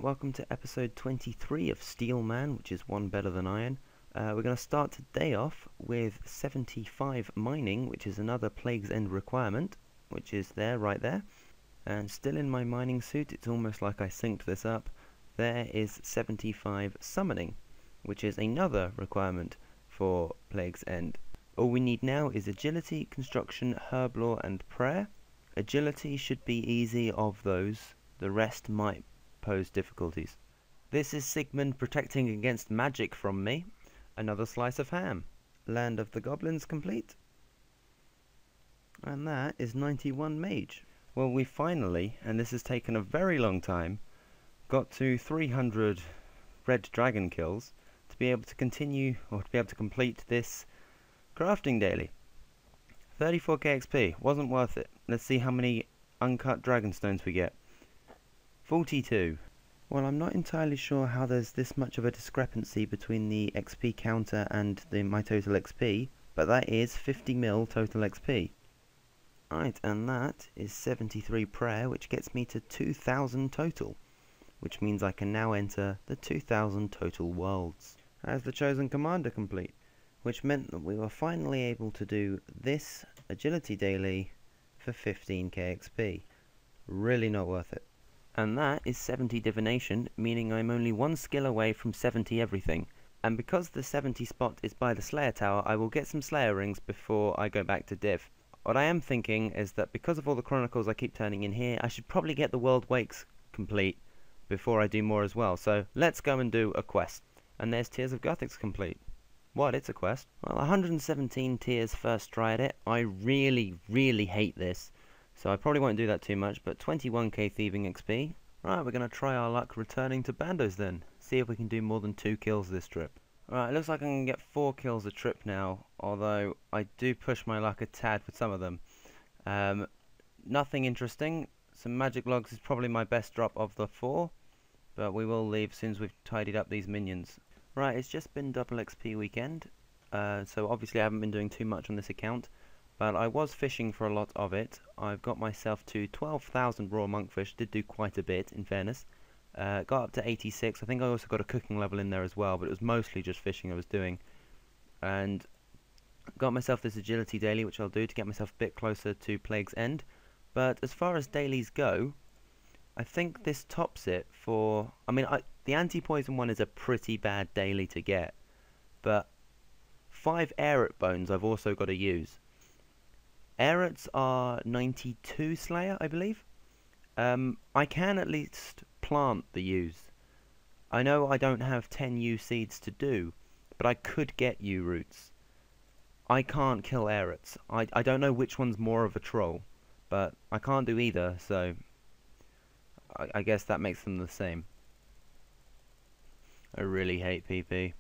welcome to episode 23 of Steele Man, which is one better than iron. We're going to start today off with 75 mining, which is another Plague's End requirement, which is there, right there. And still in my mining suit, it's almost like I synced this up. There is 75 summoning, which is another requirement for Plague's End. All we need now is agility, construction, herb lore, and prayer. Agility should be easy of those. The rest might pose difficulties. This is Sigmund protecting against magic from me. Another slice of ham. Land of the Goblins complete. And that is 91 mage. Well, we finally, and this has taken a very long time, got to 300 red dragon kills to be able to continue, or to be able to complete this crafting daily. 34k XP, wasn't worth it. Let's see how many uncut dragon stones we get. 42. Well, I'm not entirely sure how there's this much of a discrepancy between the XP counter and my total XP, but that is 50 mil total XP. Right, and that is 73 prayer, which gets me to 2000 total, which means I can now enter the 2000 total worlds as the chosen commander complete, which meant that we were finally able to do this agility daily for 15k XP. Really not worth it. And that is 70 divination, meaning I'm only one skill away from 70 everything. And because the 70 spot is by the Slayer Tower, I will get some Slayer rings before I go back to div. What I am thinking is that because of all the chronicles I keep turning in here, I should probably get the World Wakes complete before I do more as well. So let's go and do a quest. And there's Tears of Guthix complete. What? It's a quest? Well, 117 tears first try at it. I really hate this. So I probably won't do that too much, but 21k thieving XP. Right, we're going to try our luck returning to Bandos then. See if we can do more than 2 kills this trip. Right, it looks like I can get 4 kills a trip now, although I do push my luck a tad with some of them. Nothing interesting. Some magic logs is probably my best drop of the 4, but we will leave as soon as we've tidied up these minions. Right, it's just been double XP weekend, so obviously I haven't been doing too much on this account. But I was fishing for a lot of it. I've got myself to 12,000 raw monkfish, did do quite a bit in fairness. Got up to 86, I think I also got a cooking level in there as well, but it was mostly just fishing I was doing. And got myself this agility daily, which I'll do to get myself a bit closer to Plague's End. But as far as dailies go, I think this tops it for... the anti-poison one is a pretty bad daily to get. But 5 Aerot bones I've also got to use. Aerots are 92 Slayer, I believe. I can at least plant the U's. I know I don't have 10 U seeds to do, but I could get U roots. I can't kill Aerots. I don't know which one's more of a troll, but I can't do either, so I guess that makes them the same. I really hate PP.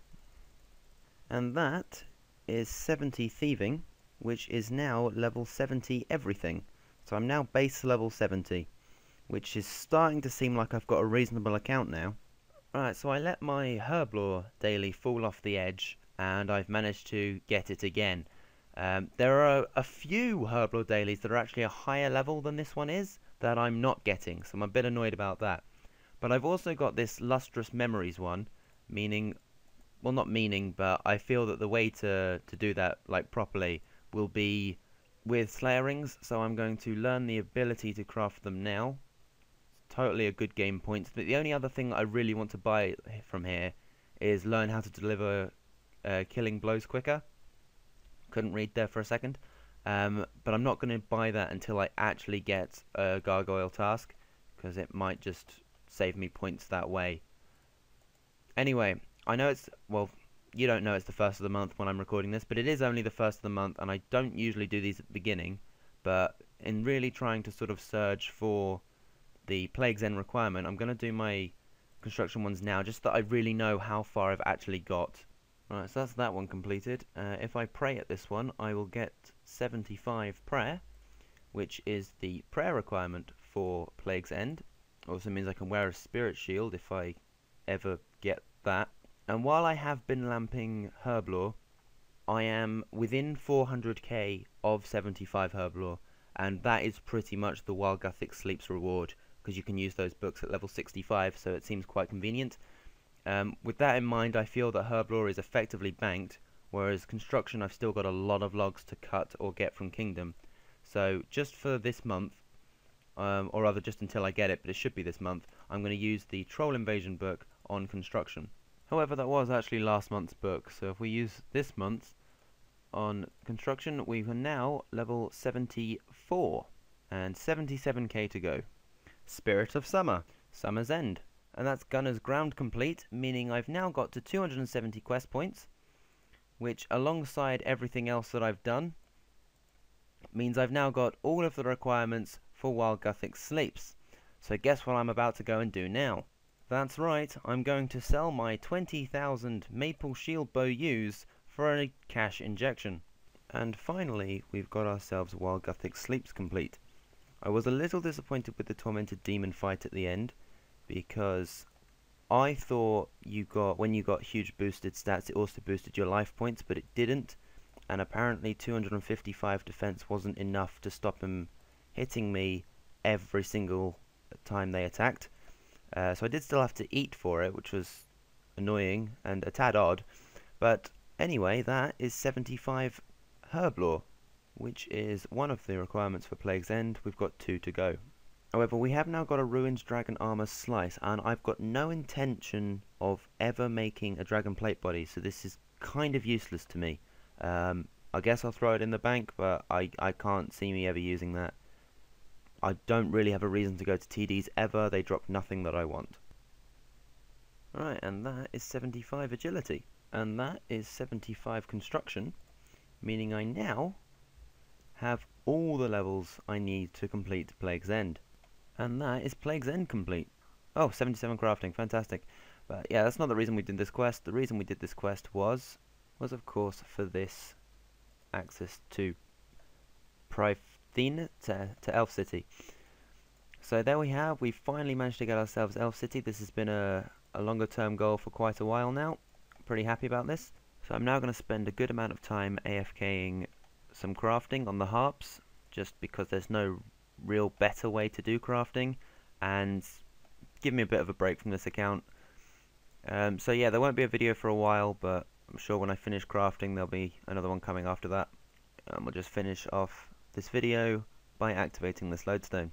And that is 70 thieving, which is now level 70 everything. So I'm now base level 70, which is starting to seem like I've got a reasonable account now. Alright, so I let my herb lore daily fall off the edge, and I've managed to get it again. There are a few herb lore dailies that are actually a higher level than this one is, that I'm not getting, so I'm a bit annoyed about that. But I've also got this lustrous memories one, meaning, well, not meaning, but I feel that the way to do that, like, properly will be with Slayer rings, so I'm going to learn the ability to craft them now. It's totally a good game point, but the only other thing I really want to buy from here is learn how to deliver killing blows quicker. Couldn't read there for a second, but I'm not going to buy that until I actually get a gargoyle task, because it might just save me points that way. Anyway, I know it's, well, you don't know it's the first of the month when I'm recording this, but it is only the first of the month, and I don't usually do these at the beginning, but in really trying to sort of surge for the Plague's End requirement, I'm going to do my construction ones now, just that I really know how far I've actually got. Right, so that's that one completed. If I pray at this one, I will get 75 prayer, which is the prayer requirement for Plague's End. Also means I can wear a spirit shield if I ever get that. And while I have been lamping herb lore, I am within 400k of 75 herb lore, and that is pretty much the Wild Guthix Sleep's reward because you can use those books at level 65, so it seems quite convenient. With that in mind, I feel that Herblore is effectively banked, whereas construction I've still got a lot of logs to cut or get from Kingdom. So just for this month, or rather just until I get it, but it should be this month, I'm going to use the Troll Invasion book on construction. However, that was actually last month's book, so if we use this month's on construction, we are now level 74 and 77k to go. Spirit of Summer, Summer's End, and that's Gunner's Ground complete, meaning I've now got to 270 quest points, which alongside everything else that I've done means I've now got all of the requirements for while Guthix sleeps. So guess what I'm about to go and do now? That's right, I'm going to sell my 20,000 Maple Shield Bow U's for a cash injection. And finally, we've got ourselves while Guthix sleeps complete. I was a little disappointed with the Tormented Demon fight at the end, because I thought when you got huge boosted stats, it also boosted your life points, but it didn't. And apparently 255 defense wasn't enough to stop him hitting me every single time they attacked. So I did still have to eat for it, which was annoying and a tad odd. But anyway, that is 75 Herblore, which is one of the requirements for Plague's End. We've got 2 to go. However, we have now got a Ruined Dragon Armor Slice, and I've got no intention of ever making a Dragon Plate Body, so this is kind of useless to me. I guess I'll throw it in the bank, but I can't see me ever using that. I don't really have a reason to go to TDs ever. They drop nothing that I want. Alright, and that is 75 Agility. And that is 75 Construction, meaning I now have all the levels I need to complete Plague's End. And that is Plague's End complete. Oh, 77 Crafting, fantastic. But yeah, that's not the reason we did this quest. The reason we did this quest was of course for this access to Prifddinas, to Elf City. So there we have, we've finally managed to get ourselves Elf City. This has been a longer term goal for quite a while now. Pretty happy about this. So I'm now going to spend a good amount of time AFKing some crafting on the harps, just because there's no real better way to do crafting, and give me a bit of a break from this account. So yeah, there won't be a video for a while, but I'm sure when I finish crafting there'll be another one coming after that. We'll just finish off this video by activating this lodestone.